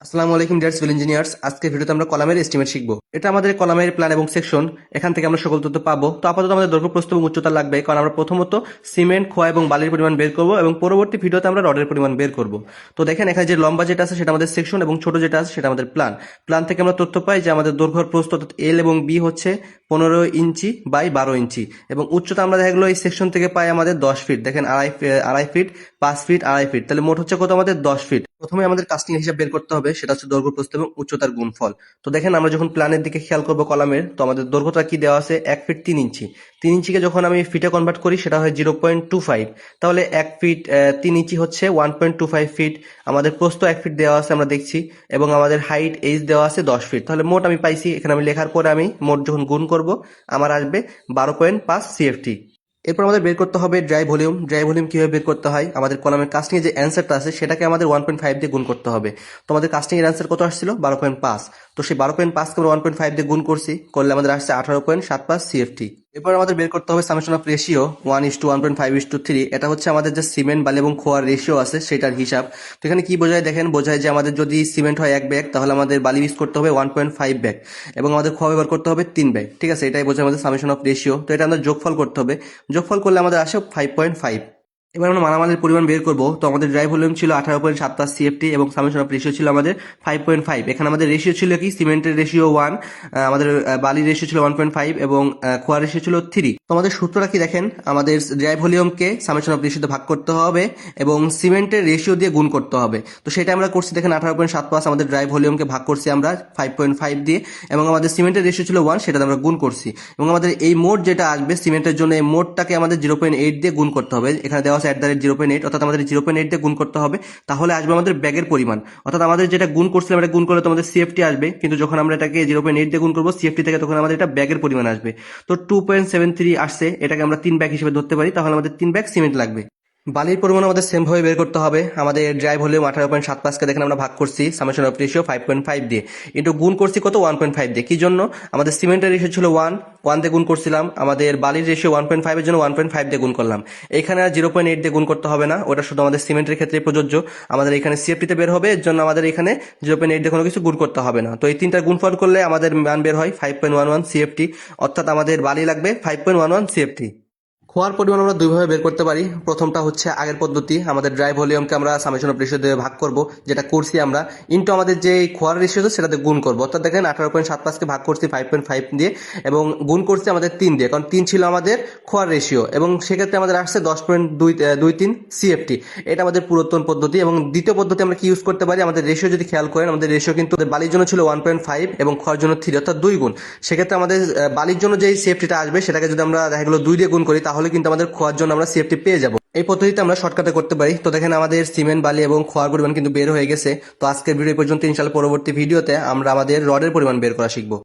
আসসালামু আলাইকুম deer civil engineers. আজকে ভিডিওতে আমরা কলামের এস্টিমেট শিখবো। এটা আমাদের কলামের প্ল্যান এবং সেকশন। এখান থেকে আমরা সকল তথ্য পাবো। তো আপাতত আমাদের দৈর্ঘ্য, প্রস্থ এবং উচ্চতা লাগবে, কারণ আমরা প্রথমত সিমেন্ট, খোয়া এবং বালির পরিমাণ বের করবো এবং পরবর্তী ভিডিওতে আমরা রডের পরিমাণ বের করবো। তো দেখেন এখানে যে লম্বা যেটা আছে সেটা আমাদের সেকশন এবং ছোট যেটা আছে সেটা আমাদের প্ল্যান। প্ল্যান থেকে আমরা তথ্য পাই যে আমাদের দৈর্ঘ্য, প্রস্থ অর্থাৎ এল এবং বি হচ্ছে 15 ইঞ্চি বাই 12 ইঞ্চি এবং উচ্চতা আমরা দেখা গেলো এই সেকশন থেকে পাই আমাদের 10 ফিট। দেখেন আড়াই ফিট, 5 ফিট, আড়াই ফিট, তাহলে মোট হচ্ছে কত আমাদের 10 ফিট। প্রথমে আমাদের কাস্টিং হিসাব বের করতে হবে, সেটা হচ্ছে দৈর্ঘ্য, প্রস্থ এবং উচ্চতার গুণফল। তো দেখেন আমরা যখন প্ল্যানের দিকে খেয়াল করবো কলামের, তো আমাদের দৈর্ঘ্যটা কি দেওয়া আছে 1 ফিট 3 ইঞ্চি। 3 ইঞ্চিকে যখন আমি ফিটে কনভার্ট করি সেটা হয় 0.25, তাহলে 1 ফিট 3 ইঞ্চি হচ্ছে 1.25 ফিট। আমাদের প্রস্থ 1 ফিট দেওয়া আছে আমরা দেখছি, এবং আমাদের হাইট এইচ দেওয়া আছে 10 ফিট। তাহলে মোট আমি পাইছি, এখানে আমি লেখার পরে আমি মোট যখন গুণ করব আমার আসবে 12.5 সিএফটি। এরপর আমাদের বের করতে হবে ড্রাই ভলিউম। ড্রাই ভলিউম কিভাবে বের করতে হয়, আমাদের কলামের কাস্টিং এর যে অ্যান্সারটা আছে সেটাকে আমাদের 1.5 দিয়ে গুণ করতে হবে। তো আমাদের কাস্টিং এর অ্যান্সার কত আসছিল 12.5। তো সেই 12.5 কে আমরা 1.5 দিয়ে গুণ করছি, করলে আমাদের আসছে 18.75 সিএফটি। এরপর আমাদের বের করতে হবে সামেশন অফ রেশিও 1:1.5:3। এটা হচ্ছে আমাদের যে সিমেন্ট, বালি এবং খোয়ার রেশিও আছে সেটার হিসাব। তো এখানে কি বোঝায় দেখেন, বোঝায় যে আমাদের যদি সিমেন্ট হয় 1 ব্যাগ, তাহলে আমাদের বালি ইউজ করতে হবে 1.5 ব্যাগ এবং আমাদের খোয়া ব্যবহার করতে হবে 3 ব্যাগ। ঠিক আছে, এটাই বোঝায় আমাদের সামেশন অফ রেশিও। তো এটা আমাদের যোগফল করতে হবে, যোগফল করলে আমাদের আসে 5.5। এবার আমরা মালামালের পরিমাণ বের করব। তো আমাদের ড্রাই ভলিউম ছিল 18.75 সিএফটি এবং সামেশন অফ রেশিও ছিল আমাদের 5.5। এখানে আমাদের রেশিও ছিল কি, সিমেন্টের রেশিও 1, আমাদের বালির রেশিও ছিল 1.5 এবং খোয়া রেশিও ছিল 3। তো আমাদের সূত্রটা কি দেখেন, আমাদের ড্রাই ভলিউমকে সামেশন অফ রেশিওতে ভাগ করতে হবে এবং সিমেন্টের রেশিও দিয়ে গুণ করতে হবে। তো সেটা আমরা করছি, দেখেন 18.75 আমাদের ড্রাই ভলিউমকে ভাগ করছি আমরা 5.5 দিয়ে, এবং আমাদের সিমেন্টের রেশিও ছিল 1, সেটা আমরা গুণ করছি, এবং আমাদের এই মোট যেটা আসবে সিমেন্টের জন্য, এই মোটটাকে আমাদের 0.8 দিয়ে গুণ করতে হবে। এখানে দেওয়া আছে @0.8, অর্থাৎ আমাদের 0.8 দিয়ে গুণ করতে হবে, তাহলে আসবে আমাদের ব্যাগের পরিমাণ। অর্থাৎ আমাদের যেটা গুণ করছিলাম এটা গুণ করলে তো আমাদের সিএফটি আসবে, কিন্তু যখন আমরা এটাকে 0.8 দিয়ে গুণ করবো সিএফটি থেকে, তখন আমাদের এটা ব্যাগের পরিমাণ আসবে। তো 2.73 আসছে, এটাকে আমরা 3 ব্যাগ হিসেবে ধরতে পারি, তাহলে আমাদের 3 ব্যাগ সিমেন্ট লাগবে। বালির পরিমাণ আমাদের সেম ভাবে বের করতে হবে। আমাদের ড্রাই ভলিউম 18.75 কে দেখেন আমরা ভাগ করছি সামেশন অফ রেশিও 5.5 দিয়ে, ইন্টু গুণ করছি কত 1.5 দিয়ে। কি জন্য, আমাদের সিমেন্টের রেশিও ছিল 1 দিয়ে গুণ করছিলাম, আমাদের বালির রেশিও 1.5 এর জন্য 1.5 দিয়ে গুণ করলাম। এখানে আর 0.8 দিয়ে গুণ করতে হবে না, ওটা শুধু আমাদের সিমেন্টের ক্ষেত্রে প্রযোজ্য। আমাদের এখানে সিএফটিতে বের হবে, এর জন্য আমাদের এখানে 0.8 দিয়ে কোনো কিছু গুণ করতে হবে না। তো এই তিনটা গুণফল করলে আমাদের মান বের হয় 5.11 সিএফটি, অর্থাৎ আমাদের বালি লাগবে 5.11 সিএফটি। খোয়ার পরিমাণ আমরা দুইভাবে বের করতে পারি। প্রথমটা হচ্ছে আগের পদ্ধতি, আমাদের ড্রাই ভলিউমকে আমরা সামেশন অফ রেশিও দিয়ে ভাগ করব, যেটা করছি আমরা, ইন্টু আমাদের যে খোয়ার রেশিও আছে সেটাতে গুণ করবো। অর্থাৎ দেখেন 18.75 কে ভাগ করছি 5.5 দিয়ে এবং গুণ করছি আমাদের 3 দিয়ে, কারণ 3 ছিল আমাদের খোয়ার রেশিও, এবং সেক্ষেত্রে আমাদের আসছে 10.23 সিএফটি। এটা আমাদের পুরাতন পদ্ধতি। এবং দ্বিতীয় পদ্ধতি আমরা কি ইউজ করতে পারি, আমাদের রেশিও যদি খেয়াল করেন, আমাদের রেশিও কিন্তু বালির জন্য ছিল 1.5 এবং খোয়ার জন্য 3, অর্থাৎ 2 গুণ। সেক্ষেত্রে আমাদের বালির জন্য যে সিএফটিটা আসবে সেটাকে যদি আমরা দেখা গেলো 2 দিয়ে গুণ করি, তাহলে কিন্তু আমাদের খোয়ার জন্য আমরা সিএফটি পেয়ে যাব। এই পদ্ধতিতে আমরা শর্টকাটে করতে পারি। তো দেখেন আমাদের সিমেন্ট, বালি এবং খোয়ার পরিমাণ কিন্তু বের হয়ে গেছে। তো আজকের ভিডিও পর্যন্ত, ইনশাআল্লাহ পরবর্তী ভিডিওতে আমরা আমাদের রডের পরিমাণ বের করা শিখবো।